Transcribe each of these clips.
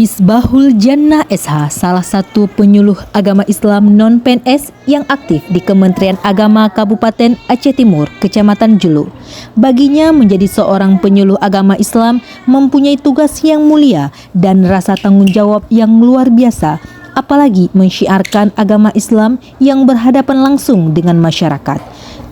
Misbahul Jannah SH, salah satu penyuluh agama Islam non-PNS yang aktif di Kementerian Agama Kabupaten Aceh Timur, Kecamatan Julu. Baginya menjadi seorang penyuluh agama Islam mempunyai tugas yang mulia dan rasa tanggung jawab yang luar biasa, apalagi mensyiarkan agama Islam yang berhadapan langsung dengan masyarakat.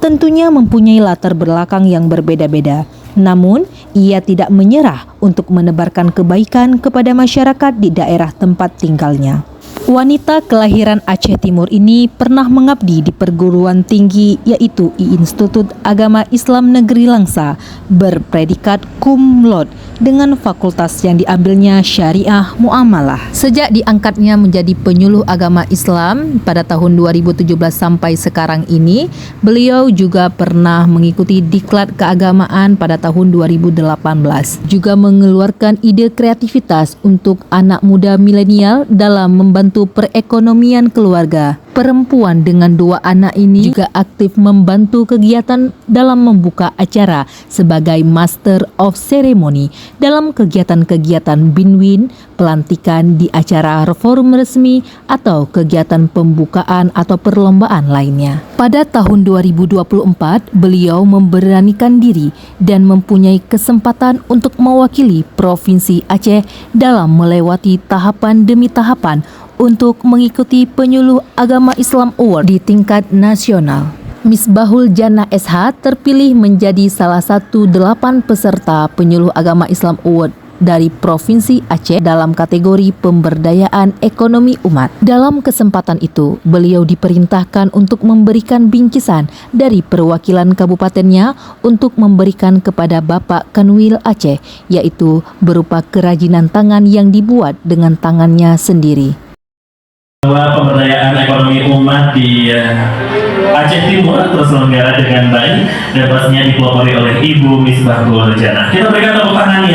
Tentunya mempunyai latar belakang yang berbeda-beda. Namun, ia tidak menyerah untuk menebarkan kebaikan kepada masyarakat di daerah tempat tinggalnya. Wanita kelahiran Aceh Timur ini pernah mengabdi di perguruan tinggi yaitu Institut Agama Islam Negeri Langsa berpredikat cum laude dengan fakultas yang diambilnya Syariah Muamalah. Sejak diangkatnya menjadi penyuluh agama Islam pada tahun 2017 sampai sekarang ini, beliau juga pernah mengikuti diklat keagamaan pada tahun 2018. Juga mengeluarkan ide kreativitas untuk anak muda milenial dalam membantu perekonomian keluarga. Perempuan dengan 2 anak ini juga aktif membantu kegiatan dalam membuka acara sebagai Master of Ceremony dalam kegiatan-kegiatan binwin, pelantikan di acara forum resmi atau kegiatan pembukaan atau perlombaan lainnya. Pada tahun 2024, beliau memberanikan diri dan mempunyai kesempatan untuk mewakili Provinsi Aceh dalam melewati tahapan demi tahapan untuk mengikuti penyuluh agama Islam Award di tingkat nasional. Misbahul Jannah SH terpilih menjadi salah satu 8 peserta penyuluh agama Islam Award dari Provinsi Aceh dalam kategori pemberdayaan ekonomi umat. Dalam kesempatan itu, beliau diperintahkan untuk memberikan bingkisan dari perwakilan kabupatennya untuk memberikan kepada Bapak Kanwil Aceh, yaitu berupa kerajinan tangan yang dibuat dengan tangannya sendiri. Bahwa pemberdayaan ekonomi umat di Aceh Timur terselenggara dengan baik dan pastinya dipelopori oleh Ibu Misbahul Jannah. Kita berikan tepuk tangan